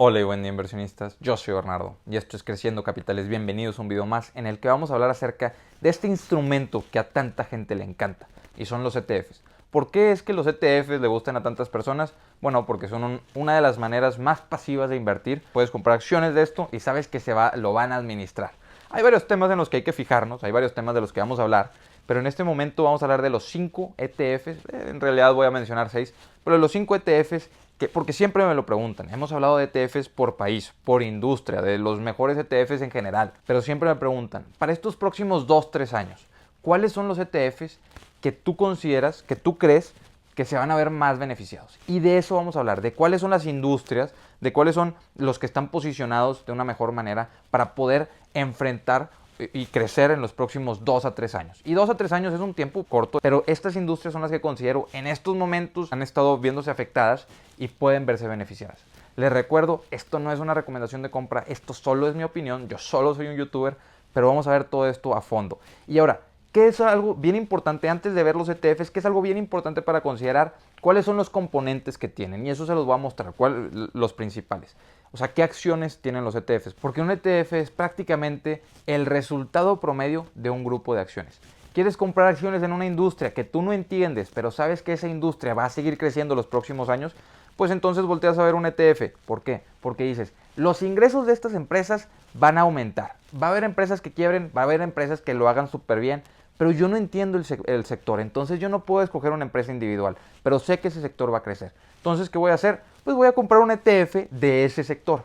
Hola y buen día inversionistas, yo soy Bernardo y esto es Creciendo Capitales. Bienvenidos a un video más en el que vamos a hablar acerca de este instrumento que a tanta gente le encanta y son los ETFs. ¿Por qué es que los ETFs le gustan a tantas personas? Bueno, porque son una de las maneras más pasivas de invertir. Puedes comprar acciones de esto y sabes que lo van a administrar. Hay varios temas en los que hay que fijarnos, hay varios temas de los que vamos a hablar, pero en este momento vamos a hablar de los 5 ETFs, en realidad voy a mencionar 6, pero de los 5 ETFs porque siempre me lo preguntan. Hemos hablado de ETFs por país, por industria, de los mejores ETFs en general, pero siempre me preguntan, para estos próximos 2-3 años, ¿cuáles son los ETFs que tú consideras, que tú crees que se van a ver más beneficiados? Y de eso vamos a hablar, de cuáles son las industrias, de cuáles son los que están posicionados de una mejor manera para poder enfrentar y crecer en los próximos 2 a 3 años. Y 2 a 3 años es un tiempo corto, pero estas industrias son las que considero en estos momentos han estado viéndose afectadas y pueden verse beneficiadas. Les recuerdo, esto no es una recomendación de compra, esto solo es mi opinión, yo solo soy un youtuber, pero vamos a ver todo esto a fondo. Y ahora, ¿qué es algo bien importante antes de ver los ETFs? ¿Qué es algo bien importante para considerar? ¿Cuáles son los componentes que tienen? Y eso se los voy a mostrar, los principales. O sea, ¿qué acciones tienen los ETFs? Porque un ETF es prácticamente el resultado promedio de un grupo de acciones. ¿Quieres comprar acciones en una industria que tú no entiendes, pero sabes que esa industria va a seguir creciendo los próximos años? Pues entonces volteas a ver un ETF. ¿Por qué? Porque dices, los ingresos de estas empresas van a aumentar. Va a haber empresas que quiebren, va a haber empresas que lo hagan súper bien, pero yo no entiendo el sector, entonces yo no puedo escoger una empresa individual, pero sé que ese sector va a crecer. Entonces, ¿qué voy a hacer? Pues voy a comprar un ETF de ese sector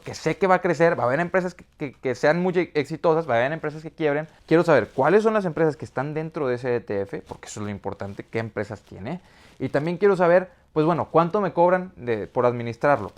que sé que va a crecer, va a haber empresas que sean muy exitosas, va a haber empresas que quiebren. Quiero saber cuáles son las empresas que están dentro de ese ETF, porque eso es lo importante, qué empresas tiene. Y también quiero saber, pues bueno, cuánto me cobran por administrarlo.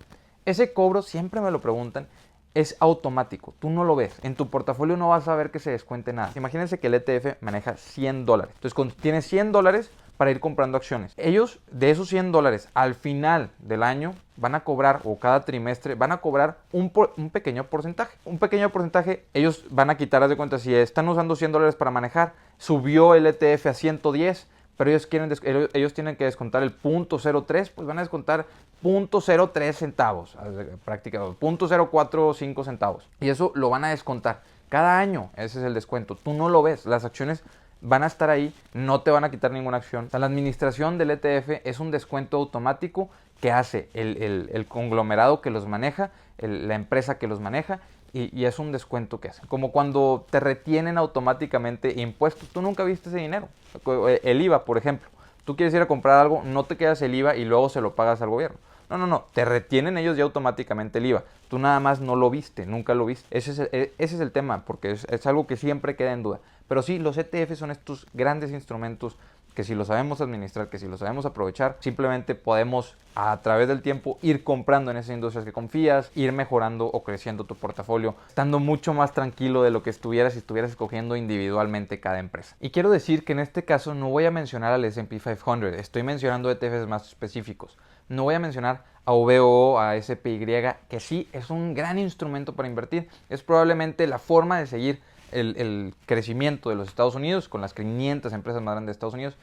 Ese cobro siempre me lo preguntan. Es automático, tú no lo ves, en tu portafolio no vas a ver que se descuente nada. Imagínense que el ETF maneja $100, entonces tienes $100 para ir comprando acciones. Ellos de esos $100 al final del año van a cobrar, o cada trimestre van a cobrar un pequeño porcentaje. Un pequeño porcentaje ellos van a quitar, haz de cuenta, si están usando $100 para manejar, subió el ETF a 110, pero ellos tienen que descontar el 0.03, pues van a descontar 0.03 centavos, prácticamente 0.045 centavos. Y eso lo van a descontar cada año, ese es el descuento. Tú no lo ves, las acciones van a estar ahí, no te van a quitar ninguna acción. O sea, la administración del ETF es un descuento automático que hace el conglomerado que los maneja, la empresa que los maneja, y es un descuento que hacen. Como cuando te retienen automáticamente impuestos, tú nunca viste ese dinero. El IVA, por ejemplo. Tú quieres ir a comprar algo, no te quedas el IVA y luego se lo pagas al gobierno. No, te retienen ellos ya automáticamente el IVA. Tú nada más no lo viste, nunca lo viste. Ese es el tema, porque es algo que siempre queda en duda. Pero sí, los ETF son estos grandes instrumentos que si lo sabemos administrar, que si lo sabemos aprovechar, simplemente podemos a través del tiempo ir comprando en esas industrias que confías, ir mejorando o creciendo tu portafolio, estando mucho más tranquilo de lo que estuvieras si estuvieras escogiendo individualmente cada empresa. Y quiero decir que en este caso no voy a mencionar al S&P 500, estoy mencionando ETFs más específicos. No voy a mencionar a VOO, a SPY, que sí es un gran instrumento para invertir, es probablemente la forma de seguir el crecimiento de los Estados Unidos con las 500 empresas más grandes de Estados Unidos.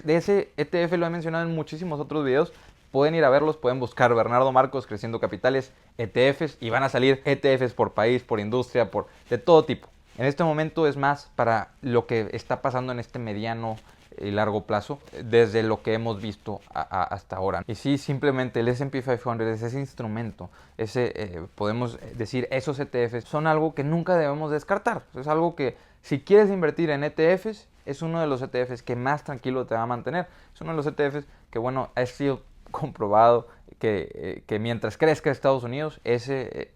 De ese ETF lo he mencionado en muchísimos otros videos, pueden ir a verlos, pueden buscar Bernardo Marcos Creciendo Capitales, ETFs, y van a salir ETFs por país, por industria, de todo tipo. En este momento es más para lo que está pasando en este mediano y largo plazo, desde lo que hemos visto hasta ahora. Y sí, simplemente el S&P 500 es ese instrumento, podemos decir, esos ETFs son algo que nunca debemos descartar. Es algo que si quieres invertir en ETFs, es uno de los ETFs que más tranquilo te va a mantener. Es uno de los ETFs que, bueno, ha sido comprobado que mientras crezca Estados Unidos, ese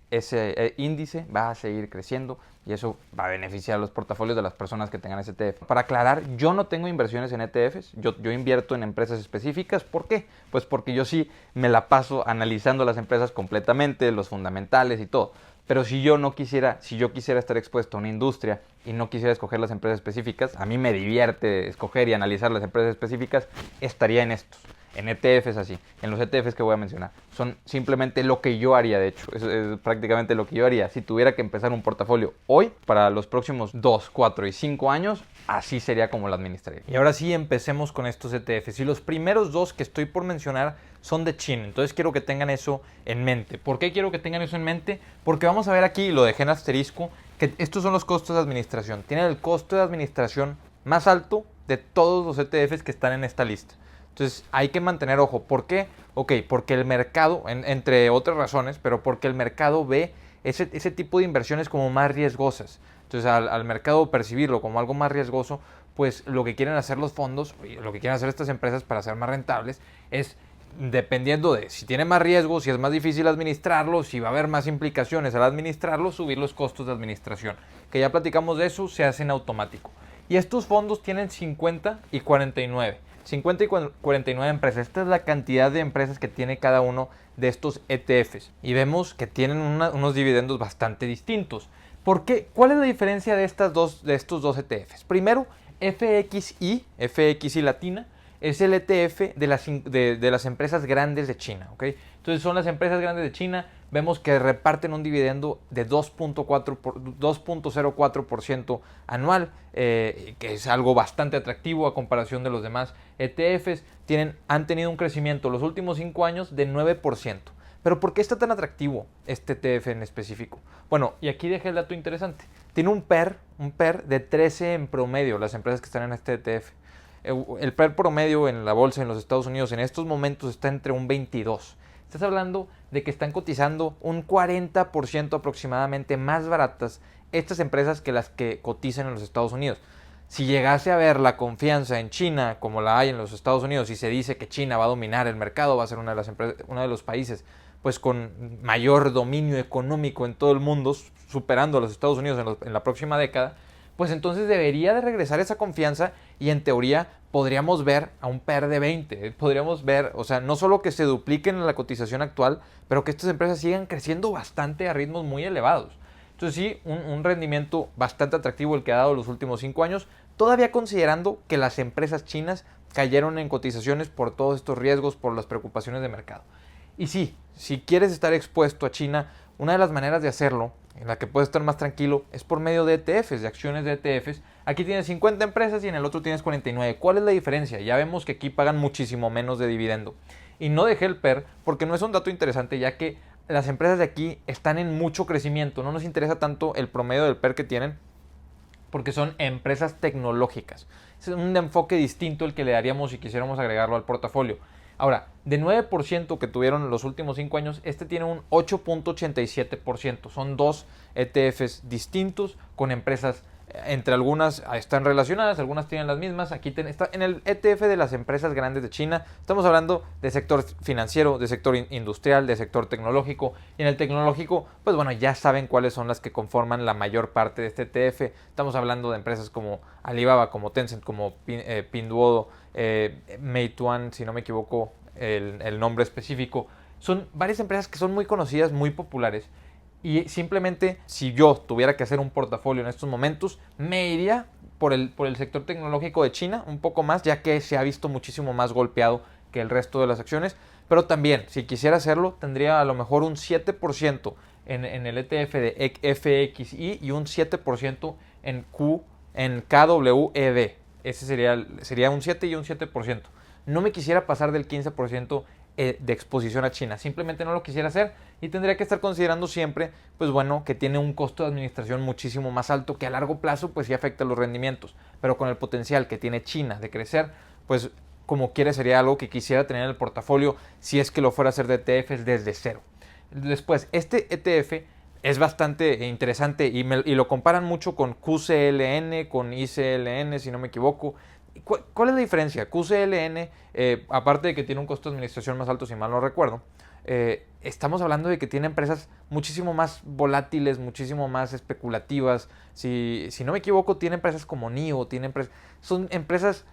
índice va a seguir creciendo y eso va a beneficiar a los portafolios de las personas que tengan ese ETF. Para aclarar, yo no tengo inversiones en ETFs, yo invierto en empresas específicas. ¿Por qué? Pues porque yo sí me la paso analizando las empresas completamente, los fundamentales y todo. Pero si yo quisiera estar expuesto a una industria y no quisiera escoger las empresas específicas, a mí me divierte escoger y analizar las empresas específicas, estaría en estos. en ETFs así, en los ETFs que voy a mencionar. Son simplemente lo que yo haría, de hecho, es prácticamente lo que yo haría. Si tuviera que empezar un portafolio hoy, para los próximos 2, 4 y 5 años, así sería como lo administraría. Y ahora sí, empecemos con estos ETFs. Y los primeros dos que estoy por mencionar son de China. Entonces quiero que tengan eso en mente. ¿Por qué quiero que tengan eso en mente? Porque vamos a ver aquí, lo dejé en asterisco, que estos son los costos de administración. Tienen el costo de administración más alto de todos los ETFs que están en esta lista. Entonces hay que mantener ojo. ¿Por qué? Ok, porque el mercado, entre otras razones, pero porque el mercado ve ese tipo de inversiones como más riesgosas. Entonces al mercado percibirlo como algo más riesgoso, pues lo que quieren hacer los fondos, lo que quieren hacer estas empresas para ser más rentables es, dependiendo de si tiene más riesgo, si es más difícil administrarlo, si va a haber más implicaciones al administrarlo, subir los costos de administración. Que ya platicamos de eso, se hace en automático. Y estos fondos tienen 50 y 49. 50 y 49 empresas. Esta es la cantidad de empresas que tiene cada uno de estos ETFs. Y vemos que tienen unos dividendos bastante distintos. ¿Por qué? ¿Cuál es la diferencia de estos dos ETFs? Primero, FXI latina, es el ETF de las empresas grandes de China. ¿Okay? Entonces son las empresas grandes de China. Vemos que reparten un dividendo de 2.04% anual, que es algo bastante atractivo a comparación de los demás ETFs. Han tenido un crecimiento los últimos 5 años de 9%. Pero ¿por qué está tan atractivo este ETF en específico? Bueno, y aquí dejé el dato interesante. Tiene un PER de 13 en promedio las empresas que están en este ETF. El PER promedio en la bolsa en los Estados Unidos en estos momentos está entre un 22. Estás hablando de que están cotizando un 40% aproximadamente más baratas estas empresas que las que cotizan en los Estados Unidos. Si llegase a haber la confianza en China como la hay en los Estados Unidos y se dice que China va a dominar el mercado, va a ser uno de los países pues con mayor dominio económico en todo el mundo, superando a los Estados Unidos en la próxima década, pues entonces debería de regresar esa confianza y en teoría podríamos ver a un PER de 20. Podríamos ver, o sea, no solo que se dupliquen en la cotización actual, pero que estas empresas sigan creciendo bastante a ritmos muy elevados. Entonces sí, un rendimiento bastante atractivo el que ha dado los últimos 5 años, todavía considerando que las empresas chinas cayeron en cotizaciones por todos estos riesgos, por las preocupaciones de mercado. Y sí, si quieres estar expuesto a China, una de las maneras de hacerlo, en la que puedes estar más tranquilo, es por medio de ETFs, de acciones de ETFs. Aquí tienes 50 empresas y en el otro tienes 49. ¿Cuál es la diferencia? Ya vemos que aquí pagan muchísimo menos de dividendo. Y no dejé el PER porque no es un dato interesante, ya que las empresas de aquí están en mucho crecimiento. No nos interesa tanto el promedio del PER que tienen, porque son empresas tecnológicas. Es un enfoque distinto el que le daríamos si quisiéramos agregarlo al portafolio. Ahora, de 9% que tuvieron los últimos 5 años, este tiene un 8.87%. Son dos ETFs distintos con empresas, entre algunas están relacionadas, algunas tienen las mismas. Aquí está en el ETF de las empresas grandes de China. Estamos hablando de sector financiero, de sector industrial, de sector tecnológico. Y en el tecnológico, pues bueno, ya saben cuáles son las que conforman la mayor parte de este ETF. Estamos hablando de empresas como Alibaba, como Tencent, como Pinduoduo, Meituan, si no me equivoco el nombre específico. Son varias empresas que son muy conocidas, muy populares. Y simplemente, si yo tuviera que hacer un portafolio en estos momentos, me iría por el sector tecnológico de China un poco más, ya que se ha visto muchísimo más golpeado que el resto de las acciones. Pero también, si quisiera hacerlo, tendría a lo mejor un 7% en el ETF de FXI y un 7% en KWED. Ese sería un 7 y un 7%. No me quisiera pasar del 15% de exposición a China. Simplemente no lo quisiera hacer y tendría que estar considerando siempre, pues bueno, que tiene un costo de administración muchísimo más alto que a largo plazo pues sí afecta los rendimientos. Pero con el potencial que tiene China de crecer, pues como quiera sería algo que quisiera tener en el portafolio si es que lo fuera a hacer de ETFs desde cero. Después, este ETF es bastante interesante y lo comparan mucho con QCLN, con ICLN, si no me equivoco. ¿Cuál es la diferencia? QCLN, aparte de que tiene un costo de administración más alto, si mal no recuerdo, estamos hablando de que tiene empresas muchísimo más volátiles, muchísimo más especulativas. Si no me equivoco, tiene empresas como NIO, son empresas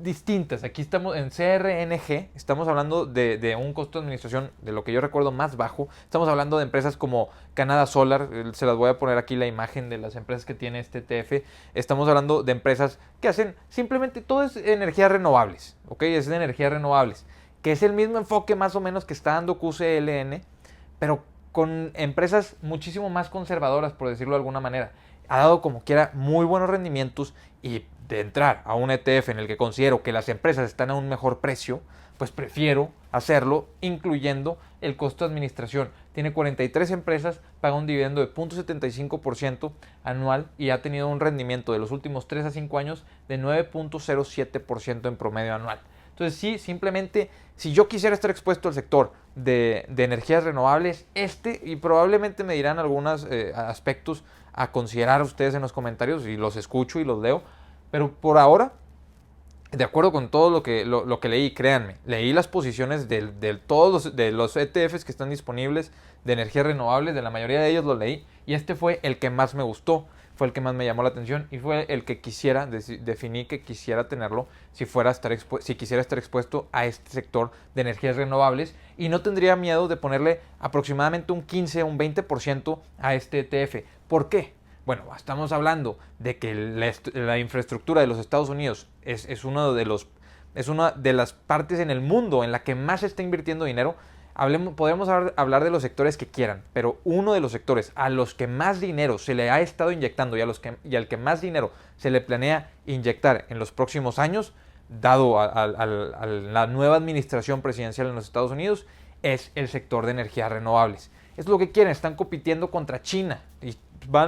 distintas. Aquí estamos en CRNG, estamos hablando de un costo de administración, de lo que yo recuerdo, más bajo. Estamos hablando de empresas como Canada Solar, se las voy a poner aquí la imagen de las empresas que tiene este ETF. Estamos hablando de empresas que hacen simplemente todo es energías renovables, ¿ok? Es de energías renovables, que es el mismo enfoque más o menos que está dando QCLN, pero con empresas muchísimo más conservadoras, por decirlo de alguna manera. Ha dado como quiera muy buenos rendimientos, y de entrar a un ETF en el que considero que las empresas están a un mejor precio, pues prefiero hacerlo incluyendo el costo de administración. Tiene 43 empresas, paga un dividendo de 0.75% anual y ha tenido un rendimiento de los últimos 3 a 5 años de 9.07% en promedio anual. Entonces sí, simplemente, si yo quisiera estar expuesto al sector de energías renovables, y probablemente me dirán algunos aspectos a considerar ustedes en los comentarios, y los escucho y los leo, pero por ahora, de acuerdo con todo lo que leí, créanme, leí las posiciones de todos los ETFs que están disponibles de energías renovables, de la mayoría de ellos los leí, y este fue el que más me gustó, fue el que más me llamó la atención, y fue el que definí que quisiera tenerlo si quisiera estar expuesto a este sector de energías renovables, y no tendría miedo de ponerle aproximadamente un 15 o un 20% a este ETF. ¿Por qué? Bueno, estamos hablando de que la infraestructura de los Estados Unidos es una de las partes en el mundo en la que más se está invirtiendo dinero. Podemos hablar de los sectores que quieran, pero uno de los sectores a los que más dinero se le ha estado inyectando y al que más dinero se le planea inyectar en los próximos años, dado a la nueva administración presidencial en los Estados Unidos, es el sector de energías renovables. Es lo que quieren, están compitiendo contra China, y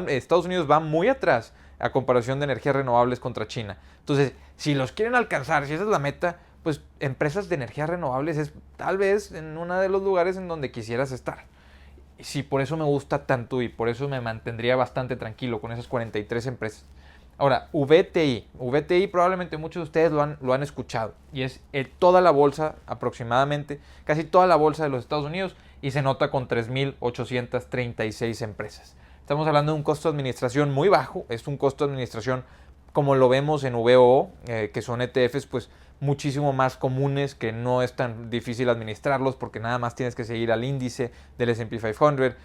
Estados Unidos va muy atrás a comparación de energías renovables contra China. Entonces, si los quieren alcanzar, si esa es la meta, pues empresas de energías renovables es tal vez en uno de los lugares en donde quisieras estar. Y sí, por eso me gusta tanto y por eso me mantendría bastante tranquilo con esas 43 empresas. Ahora, VTI probablemente muchos de ustedes lo han escuchado, y es toda la bolsa aproximadamente, casi toda la bolsa de los Estados Unidos, y se nota con 3.836 empresas. Estamos hablando de un costo de administración muy bajo, es un costo de administración como lo vemos en VOO, que son ETFs pues muchísimo más comunes, que no es tan difícil administrarlos porque nada más tienes que seguir al índice del S&P 500.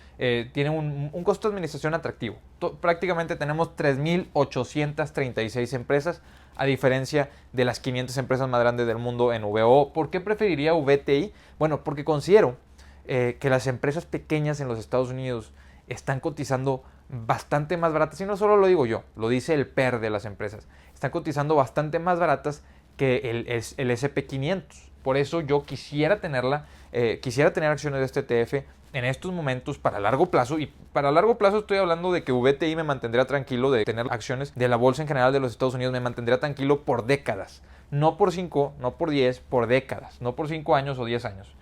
Tienen un costo de administración atractivo. Prácticamente tenemos 3.836 empresas, a diferencia de las 500 empresas más grandes del mundo en VOO. ¿Por qué preferiría VTI? Bueno, porque considero que las empresas pequeñas en los Estados Unidos están cotizando bastante más baratas, y no solo lo digo yo, lo dice el PER de las empresas, están cotizando bastante más baratas que el SP500. Por eso yo quisiera tener acciones de este ETF en estos momentos para largo plazo, y para largo plazo estoy hablando de que VTI me mantendría tranquilo, de tener acciones de la bolsa en general de los Estados Unidos me mantendría tranquilo por décadas, no por 5, no por 10, por décadas, no por 5 años o 10 años.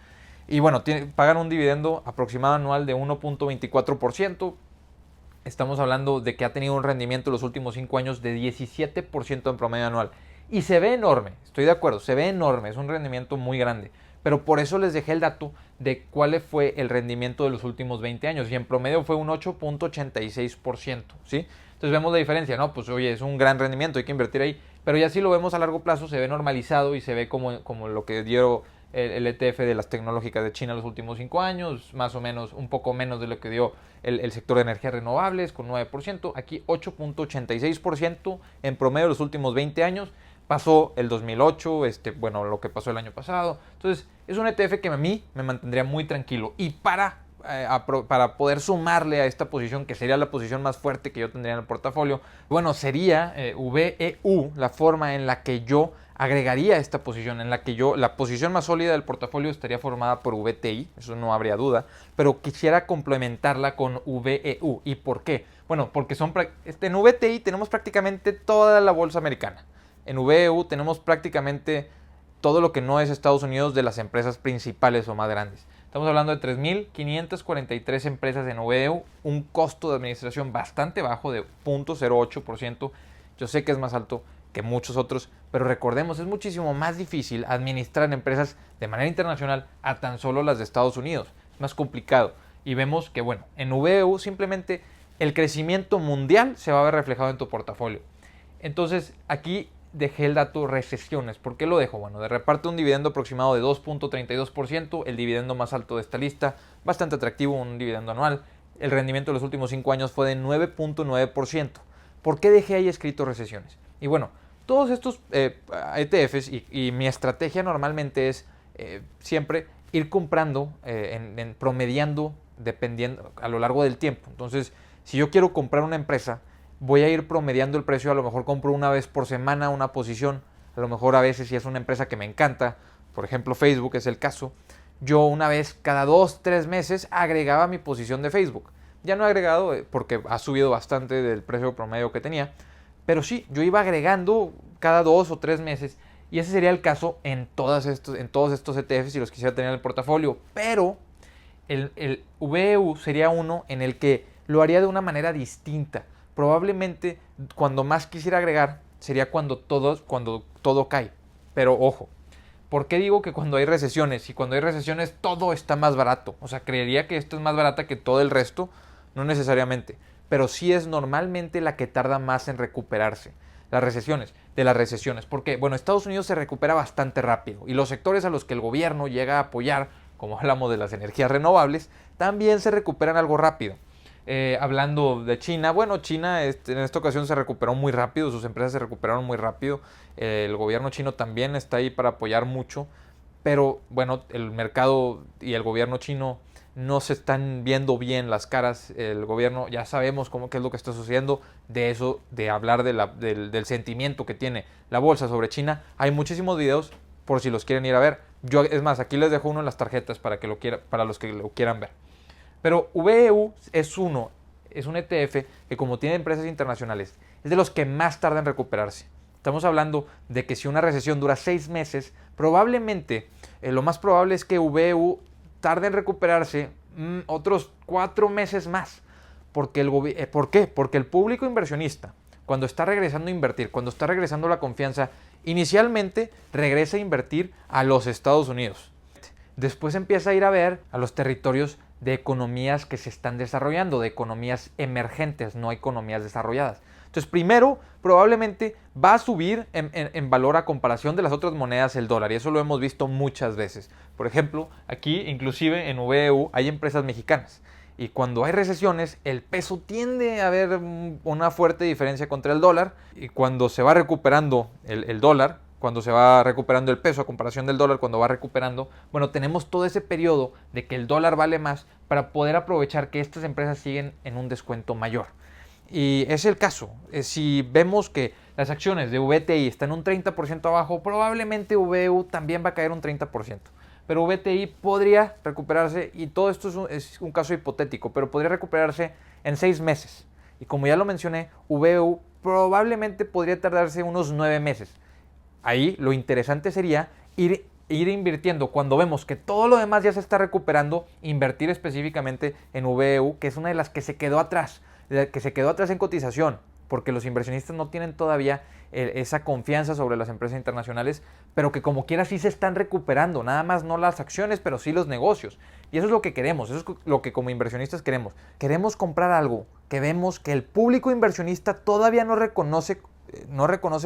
Y bueno, pagan un dividendo aproximado anual de 1.24%. Estamos hablando de que ha tenido un rendimiento en los últimos 5 años de 17% en promedio anual. Y se ve enorme, estoy de acuerdo, se ve enorme, es un rendimiento muy grande. Pero por eso les dejé el dato de cuál fue el rendimiento de los últimos 20 años. Y en promedio fue un 8.86%, ¿sí? Entonces vemos la diferencia, ¿no? Pues oye, es un gran rendimiento, hay que invertir ahí. Pero ya si lo vemos a largo plazo, se ve normalizado y se ve como lo que dio el ETF de las tecnológicas de China los últimos 5 años, más o menos, un poco menos de lo que dio el sector de energías renovables, con 9%, aquí 8.86% en promedio los últimos 20 años, pasó el 2008, lo que pasó el año pasado. Entonces, es un ETF que a mí me mantendría muy tranquilo, y para poder sumarle a esta posición, que sería la posición más fuerte que yo tendría en el portafolio, bueno, sería VEU, la forma en la que yo agregaría esta posición, en la que la posición más sólida del portafolio estaría formada por VTI, eso no habría duda, pero quisiera complementarla con VEU. ¿Y por qué? Bueno, porque en VTI tenemos prácticamente toda la bolsa americana. En VEU tenemos prácticamente todo lo que no es Estados Unidos de las empresas principales o más grandes. Estamos hablando de 3.543 empresas en VEU, un costo de administración bastante bajo de 0.08%. Yo sé que es más alto que muchos otros, pero recordemos, es muchísimo más difícil administrar empresas de manera internacional a tan solo las de Estados Unidos. Es más complicado. Y vemos que, bueno, en VEU simplemente el crecimiento mundial se va a ver reflejado en tu portafolio. Entonces, aquí dejé el dato recesiones. ¿Por qué lo dejo? Bueno, reparte un dividendo aproximado de 2.32%, el dividendo más alto de esta lista, bastante atractivo, un dividendo anual. El rendimiento de los últimos 5 años fue de 9.9%. ¿Por qué dejé ahí escrito recesiones? Y bueno, todos estos ETFs y mi estrategia normalmente es siempre ir comprando, promediando, dependiendo a lo largo del tiempo. Entonces, si yo quiero comprar una empresa, voy a ir promediando el precio. A lo mejor compro una vez por semana una posición. A lo mejor a veces, si es una empresa que me encanta, por ejemplo Facebook es el caso, yo una vez cada 2-3 meses agregaba mi posición de Facebook. Ya no he agregado porque ha subido bastante del precio promedio que tenía, pero sí, yo iba agregando cada 2 o 3 meses, y ese sería el caso en todos estos ETFs si los quisiera tener en el portafolio. Pero el VEU sería uno en el que lo haría de una manera distinta. Probablemente cuando más quisiera agregar sería cuando todo cae. Pero ojo, ¿por qué digo que cuando hay recesiones? Y cuando hay recesiones todo está más barato. O sea, creería que esto es más barata que todo el resto. No necesariamente. Pero sí es normalmente la que tarda más en recuperarse. Las recesiones. Porque, bueno, Estados Unidos se recupera bastante rápido. Y los sectores a los que el gobierno llega a apoyar, como hablamos de las energías renovables, también se recuperan algo rápido. Hablando de China, bueno, China en esta ocasión se recuperó muy rápido, sus empresas se recuperaron muy rápido, el gobierno chino también está ahí para apoyar mucho, pero bueno, el mercado y el gobierno chino no se están viendo bien las caras. El gobierno, ya sabemos qué es lo que está sucediendo. De eso, de hablar del sentimiento que tiene la bolsa sobre China, hay muchísimos videos por si los quieren ir a ver. Es más, aquí les dejo uno en las tarjetas para los que lo quieran ver. Pero VEU es un ETF que, como tiene empresas internacionales, es de los que más tarda en recuperarse. Estamos hablando de que si una recesión dura 6 meses, probablemente, lo más probable es que VEU tarde en recuperarse otros 4 meses más. ¿Por qué? Porque el público inversionista, cuando está regresando a invertir, cuando está regresando la confianza, inicialmente regresa a invertir a los Estados Unidos. Después empieza a ir a ver a los territorios de economías que se están desarrollando, de economías emergentes, no economías desarrolladas. Entonces, primero, probablemente va a subir en valor a comparación de las otras monedas el dólar, y eso lo hemos visto muchas veces. Por ejemplo, aquí inclusive en VEU hay empresas mexicanas, y cuando hay recesiones, el peso tiende a haber una fuerte diferencia contra el dólar, y cuando se va recuperando el dólar, cuando se va recuperando el peso a comparación del dólar, cuando va recuperando, bueno, tenemos todo ese periodo de que el dólar vale más para poder aprovechar que estas empresas siguen en un descuento mayor. Y es el caso. Si vemos que las acciones de VTI están un 30% abajo, probablemente VEU también va a caer un 30%. Pero VTI podría recuperarse, y todo esto es un caso hipotético, pero podría recuperarse en 6 meses. Y como ya lo mencioné, VEU probablemente podría tardarse unos 9 meses. Ahí lo interesante sería ir invirtiendo cuando vemos que todo lo demás ya se está recuperando, invertir específicamente en VEU, que es una de las que se quedó atrás en cotización, porque los inversionistas no tienen todavía esa confianza sobre las empresas internacionales, pero que como quiera sí se están recuperando, nada más no las acciones, pero sí los negocios. Y eso es lo que queremos, eso es lo que como inversionistas queremos. Queremos comprar algo que vemos que el público inversionista todavía no reconoce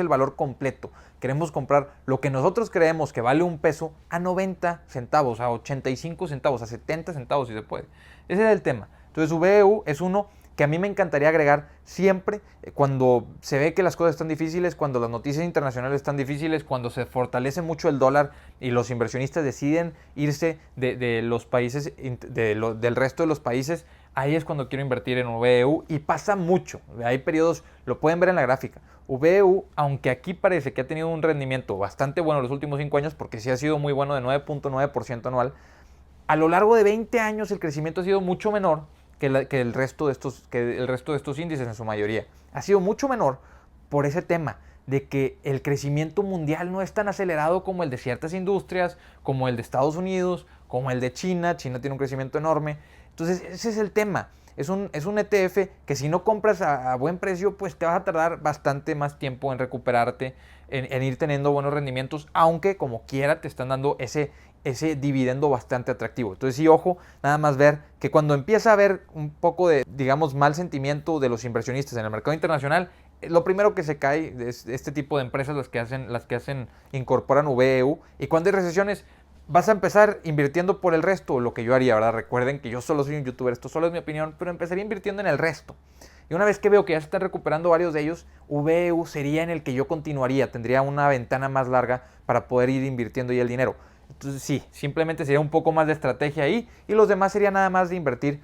el valor completo. Queremos comprar lo que nosotros creemos que vale un peso a 90 centavos, a 85 centavos, a 70 centavos si se puede. Ese es el tema. Entonces VEU es uno que a mí me encantaría agregar siempre cuando se ve que las cosas están difíciles, cuando las noticias internacionales están difíciles, cuando se fortalece mucho el dólar y los inversionistas deciden irse de los países, del resto de los países. Ahí es cuando quiero invertir en VEU, y pasa mucho. Hay periodos, lo pueden ver en la gráfica. VEU, aunque aquí parece que ha tenido un rendimiento bastante bueno los últimos 5 años, porque sí ha sido muy bueno, de 9.9% anual, a lo largo de 20 años el crecimiento ha sido mucho menor que el resto de estos índices en su mayoría. Ha sido mucho menor por ese tema de que el crecimiento mundial no es tan acelerado como el de ciertas industrias, como el de Estados Unidos, como el de China. China tiene un crecimiento enorme. Entonces ese es el tema. Es un ETF que si no compras a buen precio, pues te vas a tardar bastante más tiempo en recuperarte, en ir teniendo buenos rendimientos, aunque como quiera te están dando ese dividendo bastante atractivo. Entonces sí, ojo, nada más ver que cuando empieza a haber un poco de, digamos, mal sentimiento de los inversionistas en el mercado internacional, lo primero que se cae es este tipo de empresas, las que incorporan VEU, y cuando hay recesiones vas a empezar invirtiendo por el resto, lo que yo haría, ¿verdad? Recuerden que yo solo soy un youtuber, esto solo es mi opinión, pero empezaría invirtiendo en el resto. Y una vez que veo que ya se están recuperando varios de ellos, VEU sería en el que yo continuaría, tendría una ventana más larga para poder ir invirtiendo ya el dinero. Entonces sí, simplemente sería un poco más de estrategia ahí y los demás sería nada más de invertir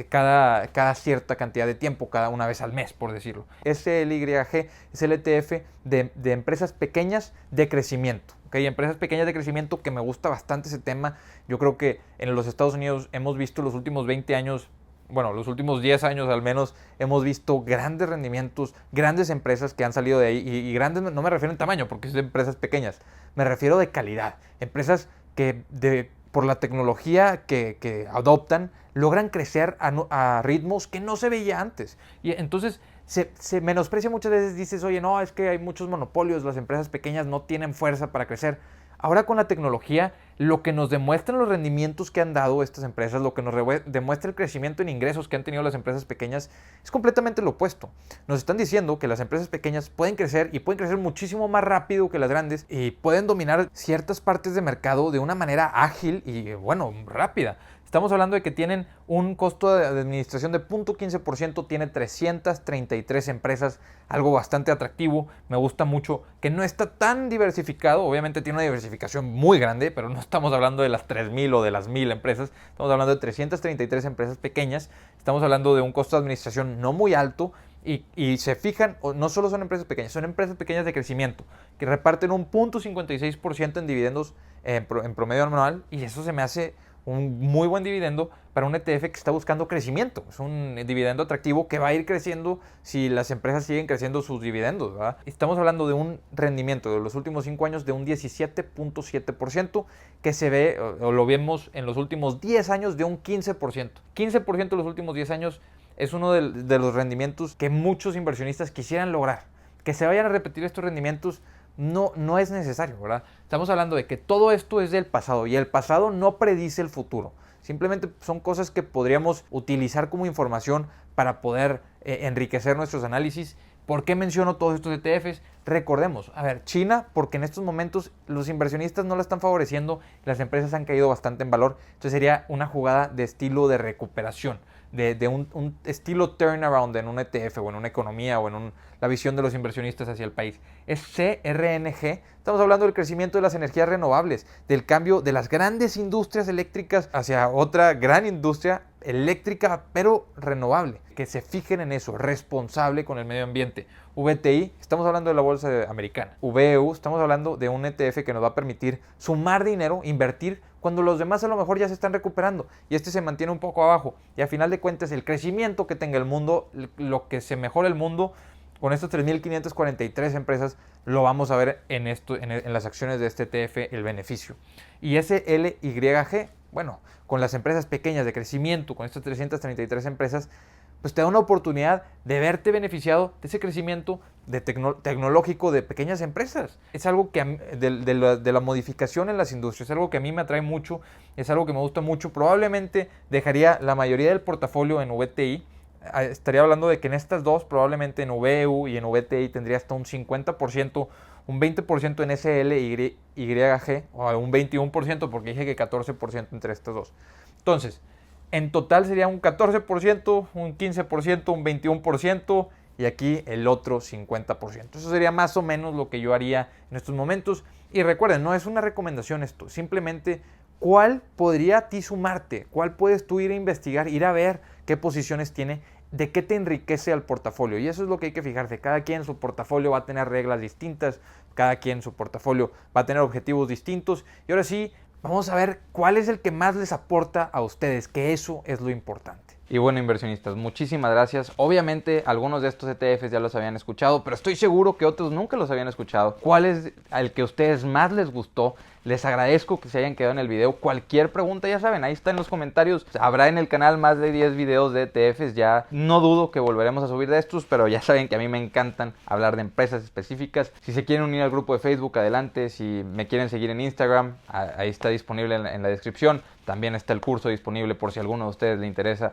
cada cierta cantidad de tiempo, cada una vez al mes, por decirlo. SLYG es el ETF de empresas pequeñas de crecimiento. ¿Okay? Empresas pequeñas de crecimiento, que me gusta bastante ese tema. Yo creo que en los Estados Unidos hemos visto los últimos 20 años, bueno, los últimos 10 años al menos, hemos visto grandes rendimientos, grandes empresas que han salido de ahí. Y grandes no me refiero en tamaño, porque son empresas pequeñas. Me refiero de calidad. Empresas que por la tecnología que adoptan, logran crecer a ritmos que no se veía antes. Y entonces se menosprecia muchas veces, dices, oye, no, es que hay muchos monopolios, las empresas pequeñas no tienen fuerza para crecer. Ahora con la tecnología, lo que nos demuestran los rendimientos que han dado estas empresas, lo que nos demuestra el crecimiento en ingresos que han tenido las empresas pequeñas, es completamente lo opuesto. Nos están diciendo que las empresas pequeñas pueden crecer y pueden crecer muchísimo más rápido que las grandes y pueden dominar ciertas partes de mercado de una manera ágil y, bueno, rápida. Estamos hablando de que tienen un costo de administración de 0.15%, tiene 333 empresas, algo bastante atractivo. Me gusta mucho que no está tan diversificado, obviamente tiene una diversificación muy grande, pero no estamos hablando de las 3.000 o de las 1.000 empresas, estamos hablando de 333 empresas pequeñas, estamos hablando de un costo de administración no muy alto. Y se fijan, no solo son empresas pequeñas, son empresas pequeñas de crecimiento, que reparten un 0.56% en dividendos en promedio anual, y eso se me hace un muy buen dividendo para un ETF que está buscando crecimiento. Es un dividendo atractivo que va a ir creciendo si las empresas siguen creciendo sus dividendos, ¿verdad? Estamos hablando de un rendimiento de los últimos 5 años de un 17.7%, que se ve, o lo vemos en los últimos 10 años, de un 15%. 15% en los últimos 10 años es uno de los rendimientos que muchos inversionistas quisieran lograr. Que se vayan a repetir estos rendimientos no es necesario, ¿verdad? Estamos hablando de que todo esto es del pasado y el pasado no predice el futuro. Simplemente son cosas que podríamos utilizar como información para poder enriquecer nuestros análisis. ¿Por qué menciono todos estos ETFs? Recordemos, a ver, China, porque en estos momentos los inversionistas no la están favoreciendo, las empresas han caído bastante en valor, entonces sería una jugada de estilo de recuperación, de un estilo turnaround en un ETF o en una economía o en la visión de los inversionistas hacia el país. Es CRNG, estamos hablando del crecimiento de las energías renovables, del cambio de las grandes industrias eléctricas hacia otra gran industria eléctrica pero renovable, que se fijen en eso, responsable con el medio ambiente. VTI, estamos hablando de la bolsa americana. VEU, estamos hablando de un ETF que nos va a permitir sumar dinero, invertir cuando los demás a lo mejor ya se están recuperando y este se mantiene un poco abajo. Y a final de cuentas el crecimiento que tenga el mundo, lo que se mejora el mundo, con estas 3.543 empresas lo vamos a ver en las acciones de este ETF, el beneficio. Y SLYG, bueno, con las empresas pequeñas de crecimiento, con estas 333 empresas, pues te da una oportunidad de verte beneficiado de ese crecimiento tecnológico de pequeñas empresas. Es algo que de la modificación en las industrias, es algo que a mí me atrae mucho, es algo que me gusta mucho. Probablemente dejaría la mayoría del portafolio en VTI. Estaría hablando de que en estas dos, probablemente en VEU y en VTI, tendría hasta un 50%, un 20% en SLYG, o un 21%, porque dije que 14% entre estas dos. Entonces, en total sería un 14%, un 15%, un 21% y aquí el otro 50%. Eso sería más o menos lo que yo haría en estos momentos. Y recuerden, no es una recomendación esto, simplemente cuál podría a ti sumarte, cuál puedes tú ir a investigar, ir a ver qué posiciones tiene, de qué te enriquece al portafolio. Y eso es lo que hay que fijarse. Cada quien su portafolio va a tener reglas distintas, cada quien su portafolio va a tener objetivos distintos. Y ahora sí, vamos a ver cuál es el que más les aporta a ustedes, que eso es lo importante. Y bueno, inversionistas, muchísimas gracias. Obviamente algunos de estos ETFs ya los habían escuchado, pero estoy seguro que otros nunca los habían escuchado. ¿Cuál es el que a ustedes más les gustó? Les agradezco que se hayan quedado en el video. Cualquier pregunta, ya saben, ahí está en los comentarios. Habrá en el canal más de 10 videos de ETFs. Ya no dudo que volveremos a subir de estos, pero ya saben que a mí me encantan hablar de empresas específicas. Si se quieren unir al grupo de Facebook, adelante. Si me quieren seguir en Instagram, ahí está disponible en la descripción. También está el curso disponible por si a alguno de ustedes le interesa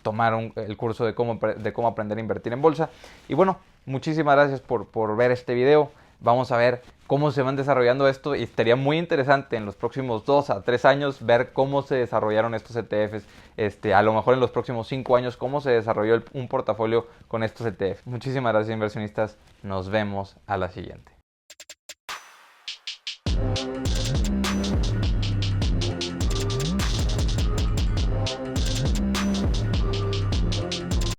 tomar el curso de cómo aprender a invertir en bolsa. Y bueno, muchísimas gracias por ver este video. Vamos a ver cómo se van desarrollando esto y estaría muy interesante en los próximos 2 a 3 años ver cómo se desarrollaron estos ETFs. A lo mejor en los próximos 5 años cómo se desarrolló un portafolio con estos ETFs. Muchísimas gracias, inversionistas. Nos vemos a la siguiente.